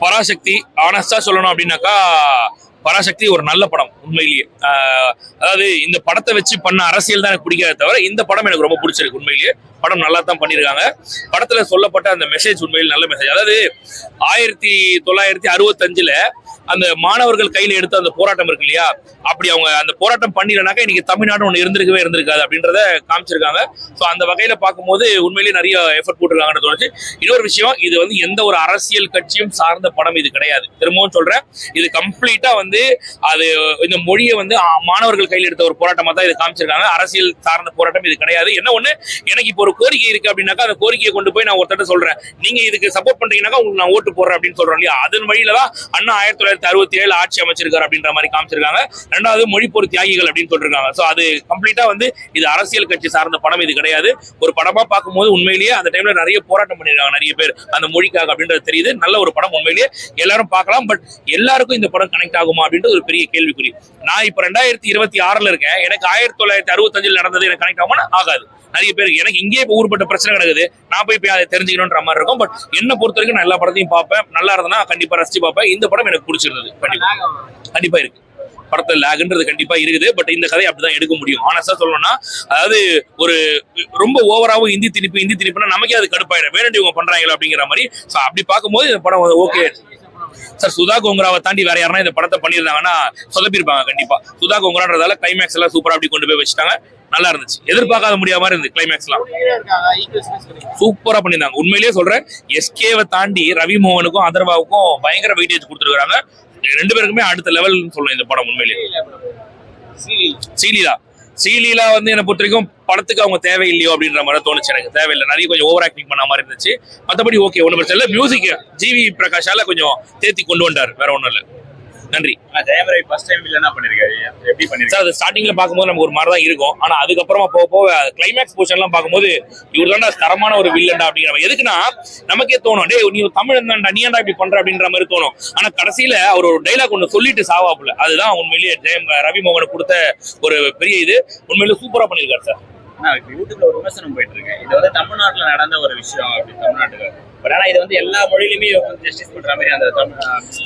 பராசக்தி ஆனஸ்டா சொல்லணும் அப்படின்னாக்கா பராசக்தி ஒரு நல்ல படம் உண்மையிலேயே. அதாவது இந்த படத்தை வச்சு பண்ண அரசியல் தான் எனக்கு பிடிக்காத தவிர இந்த படம் எனக்கு ரொம்ப பிடிச்சிருக்கு. உண்மையிலேயே படம் நல்லா தான் பண்ணியிருக்காங்க. படத்துல சொல்லப்பட்ட அந்த மெசேஜ் உண்மையில் நல்ல மெசேஜ். அதாவது 1965 அந்த மாணவர்கள் கையில எடுத்த அந்த போராட்டம் இருக்கு இல்லையா, அப்படி அவங்க அந்த போராட்டம் பண்ணிடனாக்கா இன்னைக்கு தமிழ்நாடு ஒன்று இருந்திருக்காது அப்படின்றத காமிச்சிருக்காங்க. ஸோ அந்த வகையில பார்க்கும்போது உண்மையிலேயே நிறைய எஃபர்ட் போட்டிருக்காங்கன்னு தோணுச்சு. இன்னொரு விஷயம், இது வந்து எந்த ஒரு அரசியல் கட்சியும் சார்ந்த படம் இது கிடையாது. திரும்பவும் சொல்றேன், இது கம்ப்ளீட்டா வந்து அது இந்த மொழியை வந்து மாணவர்கள் கையில் எடுத்த ஒரு போராட்டமா தான் இது காமிச்சிருக்காங்க. அரசியல் சார்ந்த போராட்டம் இது கிடையாது. என்ன ஒண்ணு, எனக்கு இப்போ ஒரு கோரிக்கை இருக்கு அப்படின்னாக்கா அந்த கோரிக்கையை கொண்டு போய் நான் ஒருத்தட்ட சொல்றேன், நீங்க இதுக்கு சப்போர்ட் பண்றீங்கன்னாக்கா உங்களுக்கு நான் ஓட்டு போடுறேன் அப்படின்னு சொல்றேன் இல்லையா, அதன் வழியில தான் அண்ணா 1967 ஆட்சி அமைச்சிருக்காரு அப்படின்ற மாதிரி காமிச்சிருக்காங்க. ரெண்டாவது மொழிப்போர் தியாகிகள் அப்படின்னு சொல்லிருக்காங்க. ஸோ அது கம்ப்ளீட்டா வந்து இது அரசியல் கட்சி சார்ந்த படம் இது கிடையாது. ஒரு படமா பார்க்கும்போது உண்மையிலேயே அந்த டைம்ல நிறைய போராட்டம் பண்ணிருக்காங்க நிறைய பேர் அந்த மொழிக்காக அப்படின்றது தெரியுது. நல்ல ஒரு படம் உண்மையிலேயே எல்லாரும் பார்க்கலாம். பட் எல்லாருக்கும் இந்த படம் கனெக்ட் ஆகுமா அப்படின்றது ஒரு பெரிய கேள்விக்குறி. நான் இப்ப 2026 இருக்கேன். எனக்கு 1965 நடந்தது எனக்கு கனெக்ட் ஆகுமா? ஆகாது. நிறைய பேருக்கு எனக்கு இங்கே இப்போ ஊர்பட்ட பிரச்சனை கிடக்குது, நான் போய் அதை தெரிஞ்சுக்கணுன்ற மாதிரி இருக்கும். பட் என்ன பொறுத்த வரைக்கும் நான் எல்லா படத்தையும் பார்ப்பேன். நல்லா இருந்ததுன்னா கண்டிப்பா ரசிச்சு பார்ப்பேன். இந்த படம் எனக்கு பிடிச்சிருந்தது. கண்டிப்பா இருக்கு படத்துல லேக்ன்றது கண்டிப்பா இருக்குது. பட் இந்த கதையை அப்படிதான் எடுக்க முடியும். ஆனஸ்டா சொல்லணும்னா, அதாவது ஒரு ரொம்ப ஓவராவும் இந்தி திணிப்புனா நமக்கே அது கடுப்பாயிடும். வேணுண்டி இவங்க பண்றாங்களா அப்படிங்கிற மாதிரி. ஸோ அப்படி பார்க்கும்போது இந்த படம் ஓகே சார். சுதா கோங்கராவை தாண்டி வேற யாருன்னா இந்த படத்தை பண்ணியிருந்தாங்கன்னா சொதப்பிருப்பாங்க கண்டிப்பா. சுதா கோங்கரான்றதால கிளைமேக்ஸ் எல்லாம் சூப்பரா அப்படி கொண்டு போய் வச்சுட்டாங்க. நல்லா இருந்துச்சு. எதிர்பார்க்காத முடியாத மாதிரி இருந்து கிளைமேக்ஸ் எல்லாம் சூப்பரா பண்ணியிருந்தாங்க. உண்மையிலேயே சொல்றேன், எஸ்கேவை தாண்டி ரவி மோகனுக்கும் அதர்வாவுக்கும் பயங்கர வெயிட்டேஜ் கொடுத்துருக்காங்க. ரெண்டு பேருக்குமே அடுத்த லெவல் சொல்லணும் இந்த படம். உண்மையிலேயே சீலீலா வந்து என்னை பொறுத்த வரைக்கும் படத்துக்கு அவங்க தேவையில்லையோ அப்படின்ற மாதிரி தோணுச்சு. எனக்கு தேவையில்லை, நிறைய கொஞ்சம் ஓவர் ஆக்டிங் பண்ண மாதிரி இருந்துச்சு. மற்றபடி ஓகே, ஒன்றும் பிரச்சனை இல்லை. மியூசிக் ஜிவி பிரகாஷால கொஞ்சம் தேத்தி கொண்டு வந்தார், வேற ஒன்றும் இல்லை. நன்றி. ஜெயம் ரவி ஃபர்ஸ்ட் டைம் வில்லனா பண்ணிருக்காரு. எப்படி பண்ணிருக்காரு? அது ஸ்டார்டிங்ல பார்க்கும்போது நமக்கு ஒரு மாதிரி தான் இருக்கும். ஆனா அதுக்கப்புறமா போக கிளைமேக்ஸ் போர்ஷன்லாம் பார்க்கும்போது இவர் தான்டா தரமான ஒரு வில்லன்டா அப்படிங்கிற எதுக்குன்னா நமக்கே தோணும், டே நீ தமிழ் தான்டா, நீ ஏன்டா இப்படி பண்ற அப்படின்ற மாதிரி தோணும். ஆனா கடைசியில அவர் ஒரு டைலாக் ஒன்று சொல்லிட்டு சாவாப்புல. அதுதான் உண்மையிலேயே ரவி மோகனை கொடுத்த ஒரு பெரிய இது. உண்மையிலேயே சூப்பரா பண்ணியிருக்காரு சார். யூடியூப்ல ஒரு விமர்சனம் போயிட்டு இருக்கு, இது வந்து தமிழ்நாட்டுல நடந்த ஒரு விஷயம் அப்படி தமிழ்நாட்டுக்கு. பட் ஆனா இது வந்து எல்லா மொழியிலுமே ஜஸ்டிஸ் பண்ற மாதிரி அந்த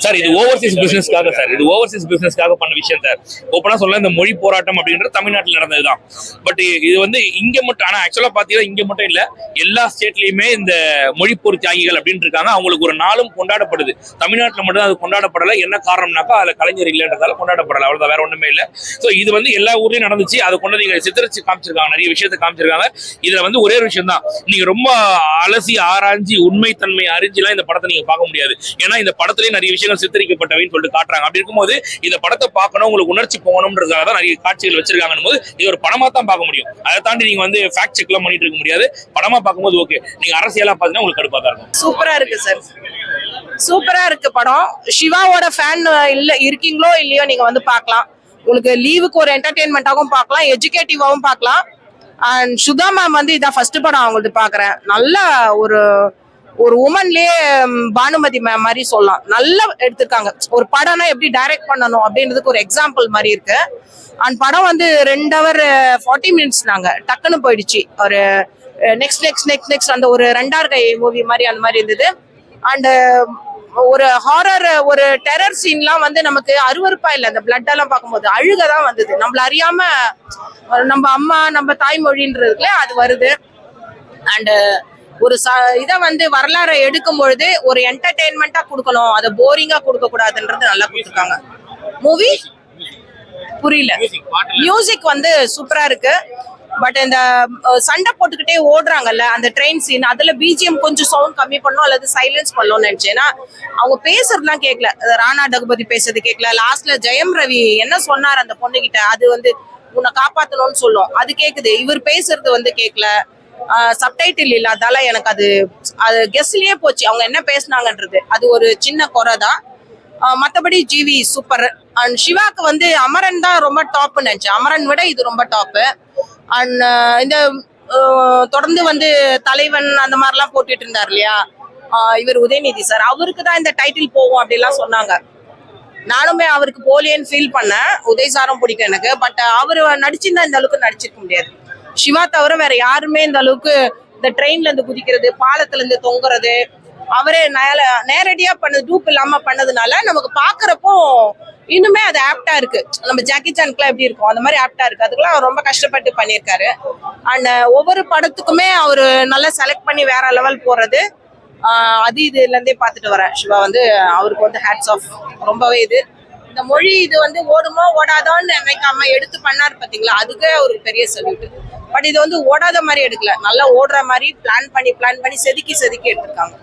சார் இது ஓவர்சீஸ் பிசினஸ்க்காக சார், இது ஓவர்சீஸ் பிசினஸ்க்காக பண்ண விஷயம் சார். ஓப்பனா சொல்ல இந்த மொழி போராட்டம் அப்படின்றது தமிழ்நாட்டில் நடந்ததுதான். பட் இது வந்து இங்க மட்டும், ஆனா ஆக்சுவலா பாத்தீங்கன்னா இங்க மட்டும் இல்ல, எல்லா ஸ்டேட்லயுமே இந்த மொழிப்போர் தியாகிகள் அப்படின்னு இருக்காங்க. அவங்களுக்கு ஒரு நாளும் கொண்டாடப்படுது. தமிழ்நாட்டில் மட்டும் அது கொண்டாடப்படலை. என்ன காரணம்னாக்கா அதுல கலைஞர் இல்லைன்றதால கொண்டாடப்படலை, அவ்வளவுதான், வேற ஒண்ணுமே இல்லை. ஸோ இது வந்து எல்லா ஊர்லயும் நடந்துச்சு. அதை கொண்டு நீங்க சித்தரிச்சு காமிச்சிருக்காங்க, நிறைய விஷயத்தை காமிச்சிருக்காங்க. இதுல வந்து ஒரே ஒரு விஷயம் தான், நீங்க ரொம்ப அலசி ஆராய்ச்சி உண்மை தன்மை அறிஞ்சிலாம் இந்த படத்தை நீங்க பார்க்க முடியாது. ஏன்னா இந்த படத்திலேயே நிறைய விஷயங்கள் சித்தரிக்கப்பட்டவைன்னு சொல்லிட்டு காட்டுறாங்க. அப்படி இருக்கும்போது இந்த படத்தை பார்க்கணும், உங்களுக்கு உணர்ச்சி போகணும்ன்றதுக்காக தான் நிறைய காட்சிகள் வச்சிருக்காங்கன்னு போது இது ஒரு படமா தான் பார்க்க முடியும். அதை தாண்டி நீங்க வந்து ஃபேக்ட் செக் எல்லாம் பண்ணிட்டு இருக்க முடியாது. படமா பார்க்கும்போது ஓகே, நீங்க அரசியலா பார்த்தீங்கன்னா உங்களுக்கு கடுப்பா தான் இருக்கும். சூப்பரா இருக்கு சார், சூப்பரா இருக்கு படம். சிவாவோட ஃபேன் இல்ல இருக்கீங்களோ இல்லையோ நீங்க வந்து பார்க்கலாம். உங்களுக்கு லீவுக்கு ஒரு என்டர்டெயின்மெண்டாகவும் பார்க்கலாம், எஜுகேட்டிவாகவும் பார்க்கலாம். அண்ட் சுதா மேம் வந்து இதான் ஃபர்ஸ்ட் படம் அவங்களுக்கு பாக்குறேன். நல்ல ஒரு உமன்லயே பானுமதி மேம் மாதிரி சொல்லலாம். நல்லா எடுத்திருக்காங்க. ஒரு படம்னா எப்படி டைரக்ட் பண்ணணும் அப்படின்றதுக்கு ஒரு எக்ஸாம்பிள் மாதிரி இருக்கு. அண்ட் படம் வந்து 2 hour 40 minutes நாங்க டக்குன்னு போயிடுச்சு. ஒரு நெக்ஸ்ட் அந்த ஒரு 2 மூவி மாதிரி அந்த மாதிரி இருந்தது. அண்ட் ஒரு ஹாரர், ஒரு டெரர் சீன்லாம் வந்து நமக்கு அருவருப்பா இல்லை. அந்த பிளட் எல்லாம் பார்க்கும்போது அழுகதான் வந்தது. நம்மள அறியாம நம்ம அம்மா நம்ம தாய்மொழின்றதுல அது வருது. அண்ட் ஒரு இதை வந்து வரலாறை எடுக்கும் பொழுது ஒரு என்டர்டெயின்மெண்டா கொடுக்கணும், அதை போரிங்கா கொடுக்க கூடாதுன்றது நல்லா கொடுத்துருக்காங்க. மூவி புரியல. மியூசிக் வந்து சூப்பரா இருக்கு. பட் இந்த சண்டை போட்டுக்கிட்டே ஓடுறாங்கல்ல அந்த ட்ரெயின் சீன், அதுல பிஜிஎம் கொஞ்சம் சவுண்ட் கம்மி பண்ணணும் அல்லது சைலன்ஸ் பண்ணணும்னு நினைச்சேன். ஏன்னா அவங்க பேசுறதுலாம் கேட்கல. ராணா டகுபதி பேசுறது கேட்கல. லாஸ்ட்ல ஜெயம் ரவி என்ன சொன்னார் அந்த பொண்ணுகிட்ட, அது வந்து உன்னை காப்பாத்தணும்னு சொல்லும், அது கேக்குது. இவர் பேசுறது வந்து கேட்கல. சப்டைட்டில் இல்லாதால எனக்கு அது கெஸ்ட்லயே போச்சு அவங்க என்ன பேசினாங்கன்றது. அது ஒரு சின்ன குறை தான். மற்றபடி ஜிவி சூப்பர். அண்ட் சிவாக்கு வந்து அமரன் தான் ரொம்ப டாப்னு நினைச்சேன். அமரன் விட இது ரொம்ப டாப்பு. அண்ட் இந்த தொடர்ந்து வந்து தலைவன் அந்த மாதிரிலாம் போட்டுட்டு இருந்தார் இல்லையா இவர் உதயநிதி சார், அவருக்கு தான் இந்த டைட்டில் போகும் அப்படிலாம் சொன்னாங்க. நானுமே அவருக்கு போலியன்னு ஃபீல் பண்ணேன். உதய் சாரும் பிடிக்கும் எனக்கு. பட் அவர் நடிச்சிருந்தா இந்த அளவுக்கு நடிச்சிருக்க முடியாது. சிவா தவிர வேற யாருமே இந்த அளவுக்கு இந்த ட்ரெயின்ல இருந்து குதிக்கிறது, பாலத்துல இருந்து தொங்குறது, அவரே நேரடியா பண்ணது, டூப் இல்லாம பண்ணதுனால நமக்கு பாக்குறப்போ இன்னுமே அது ஆப்டா இருக்கு. நம்ம ஜாக்கி சான்க்குலாம் எப்படி இருக்கும் அந்த மாதிரி ஆப்டா இருக்கு. அதுக்கெல்லாம் அவர் ரொம்ப கஷ்டப்பட்டு பண்ணியிருக்காரு. அண்ட் ஒவ்வொரு படத்துக்குமே அவரு நல்லா செலக்ட் பண்ணி வேற லெவல் போறது. அது இதுல இருந்தே பார்த்துட்டு வரேன். சிவா வந்து அவருக்கு வந்து ஹேட்ஸ் ஆஃப். ரொம்பவே இந்த மொழி இது வந்து ஓடுமோ ஓடாதோன்னு நினைக்காம எடுத்து பண்ணாரு பாத்தீங்களா, அதுக்கு அவருக்கு பெரிய சல்யூட். பட் இது வந்து ஓடாத மாதிரி எடுக்கல, நல்லா ஓடுற மாதிரி பிளான் பண்ணி செதுக்கி எடுத்திருக்காங்க.